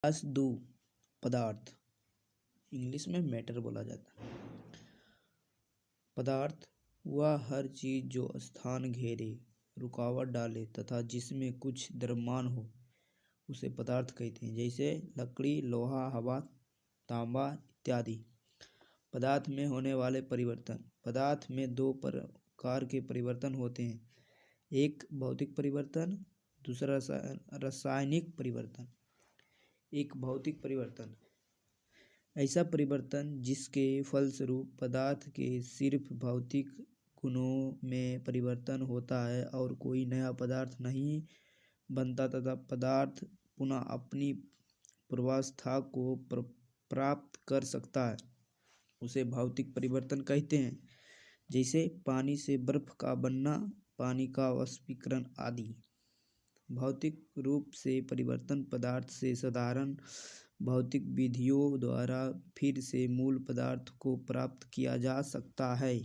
Class 2 पदार्थ, English में matter बोला जाता है। पदार्थ वह हर चीज जो स्थान घेरे, रुकावट डाले तथा जिसमें कुछ द्रव्यमान हो उसे पदार्थ कहते हैं। जैसे लकड़ी, लोहा, हवा, तांबा इत्यादि। पदार्थ में होने वाले परिवर्तन। पदार्थ में दो प्रकार के परिवर्तन होते हैं, एक भौतिक परिवर्तन, दूसरा रासायनिक परिवर्तन। एक भौतिक परिवर्तन ऐसा परिवर्तन जिसके फलस्वरूप पदार्थ के सिर्फ भौतिक गुणों में परिवर्तन होता है और कोई नया पदार्थ नहीं बनता तथा पदार्थ पुनः अपनी पूर्वावस्था को प्राप्त कर सकता है, उसे भौतिक परिवर्तन कहते हैं। जैसे पानी से बर्फ का बनना, पानी का वाष्पीकरण आदि। भौतिक रूप से परिवर्तन पदार्थ से साधारण भौतिक विधियों द्वारा फिर से मूल पदार्थ को प्राप्त किया जा सकता है।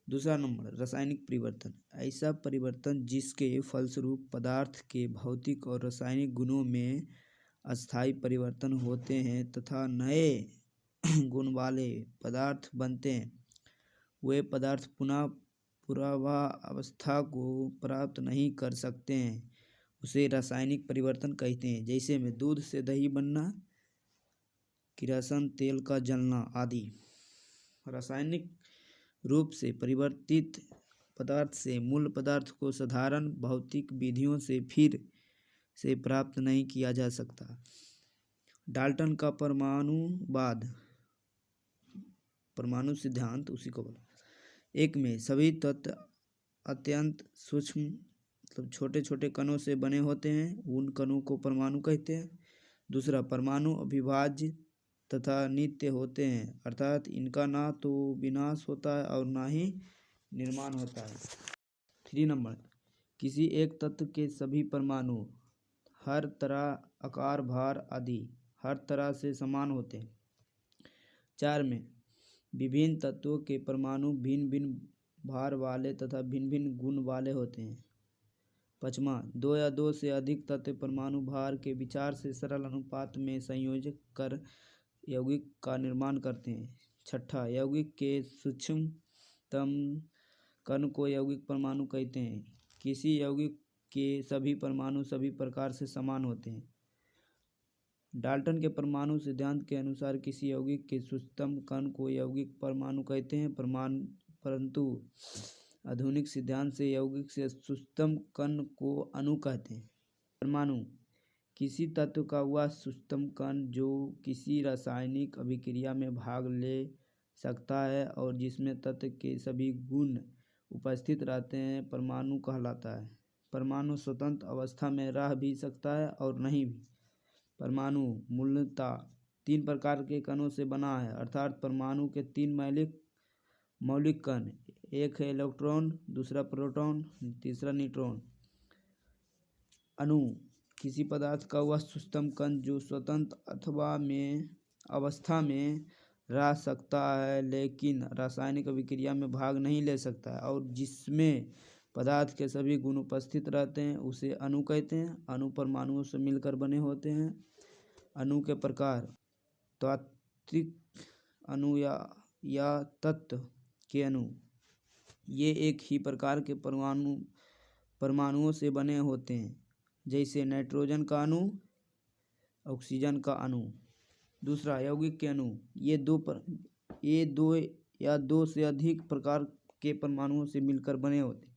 दूसरा नंबर, रासायनिक परिवर्तन ऐसा परिवर्तन जिसके फलस्वरूप पदार्थ के भौतिक और रासायनिक गुणों में अस्थायी परिवर्तन होते हैं तथा नए गुण वाले पदार्थ बनते हैं। वे पदार्थ पुनः पूर्वावस्था को प्राप्त नहीं कर सकते हैं, उसे रासायनिक परिवर्तन कहते हैं। जैसे में दूध से दही बनना, किरोसिन तेल का जलना आदि। रासायनिक रूप से परिवर्तित पदार्थ से मूल पदार्थ को साधारण भौतिक विधियों से फिर से प्राप्त नहीं किया जा सकता। डाल्टन का परमाणु सिद्धांत उसी को बोला। एक में सभी तत्व अत्यंत सूक्ष्म मतलब छोटे छोटे कणों से बने होते हैं, उन कणों को परमाणु कहते हैं। दूसरा, परमाणु अविभाज्य तथा नित्य होते हैं, अर्थात इनका ना तो विनाश होता है और ना ही निर्माण होता है। 3 नंबर, किसी एक तत्व के सभी परमाणु हर तरह, आकार, भार आदि हर तरह से समान होते हैं। 4 में विभिन्न तत्वों के परमाणु भिन्न भिन्न भार वाले तथा भिन्न भिन्न गुण वाले होते हैं। 5वां, 2 या 2 से अधिक तत्व परमाणु भार के विचार से सरल अनुपात में संयोजित कर यौगिक का निर्माण करते हैं। 6, यौगिक के सूक्ष्मतम कण को यौगिक परमाणु कहते हैं। किसी यौगिक के सभी परमाणु सभी प्रकार से समान होते हैं। डाल्टन के परमाणु सिद्धांत के अनुसार किसी यौगिक के सूक्ष्मतम कण को यौगिक परमाणु कहते हैं, परंतु आधुनिक सिद्धांत से यौगिक से सूक्ष्मतम कण को अणु कहते हैं। परमाणु किसी तत्व का वह सूक्ष्मतम कण जो किसी रासायनिक अभिक्रिया में भाग ले सकता है और जिसमें तत्व के सभी गुण उपस्थित रहते हैं, परमाणु कहलाता है। परमाणु स्वतंत्र अवस्था में रह भी सकता है और नहीं भी। परमाणु मूलतः 3 प्रकार के कणों से बना है, अर्थात परमाणु के 3 मौलिक कण, एक है इलेक्ट्रॉन, दूसरा प्रोटॉन, तीसरा न्यूट्रॉन। अणु किसी पदार्थ का वह सूक्ष्मतम कण जो स्वतंत्र अवस्था में रह सकता है लेकिन रासायनिक अभिक्रिया में भाग नहीं ले सकता है और जिसमें पदार्थ के सभी गुण उपस्थित रहते हैं, उसे अणु कहते हैं। अणु परमाणुओं से मिलकर बने होते हैं। अणु के प्रकार, तात्विक अणु या तत्व के अणु, ये एक ही प्रकार के परमाणुओं से बने होते हैं, जैसे नाइट्रोजन का अणु, ऑक्सीजन का अणु। दूसरा, यौगिक के अणु, ये दो या 2 से अधिक प्रकार के परमाणुओं से मिलकर बने होते हैं,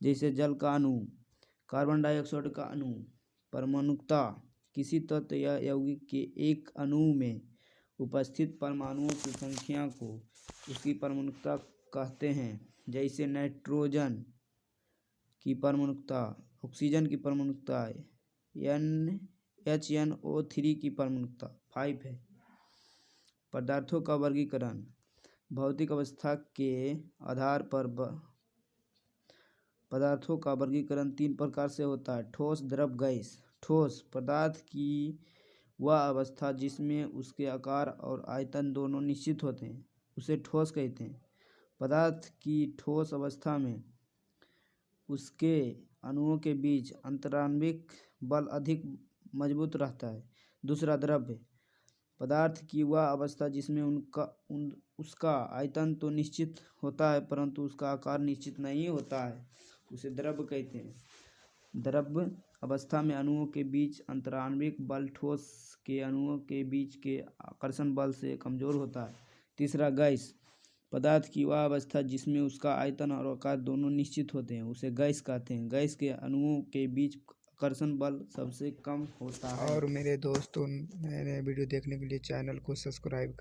जैसे जल का अणु, कार्बन डाइऑक्साइड का अणु। परमाणुकता किसी तत्व या यौगिक के एक अणु में उपस्थित परमाणुओं की संख्या को उसकी परमाणुकता कहते हैं। जैसे नाइट्रोजन की परमाणुकता, ऑक्सीजन की परमाणुकता HNO3 की परमाणुकता 5 है। पदार्थों का वर्गीकरण, भौतिक अवस्था के आधार पर पदार्थों का वर्गीकरण 3 प्रकार से होता है, ठोस, द्रव, गैस। ठोस पदार्थ की वह अवस्था जिसमें उसके आकार और आयतन दोनों निश्चित होते हैं, उसे ठोस कहते हैं। पदार्थ की ठोस अवस्था में उसके अणुओं के बीच अंतराण्विक बल अधिक मजबूत रहता है, दूसरा द्रव्य, पदार्थ की वह अवस्था जिसमें उसका आयतन तो निश्चित होता है परंतु उसका आकार निश्चित नहीं होता है, उसे द्रव्य कहते हैं। द्रव्य अवस्था में अणुओं के बीच अंतराण्विक बल ठोस के अणुओं के बीच के आकर्षण बल से कमजोर होता है। तीसरा गैस, पदार्थ की वह अवस्था जिसमें उसका आयतन और आकार दोनों निश्चित होते हैं, उसे गैस कहते हैं। गैस के अणुओं के बीच आकर्षण बल सबसे कम होता है। और मेरे दोस्तों, नए नए वीडियो देखने के लिए चैनल को सब्सक्राइब करें।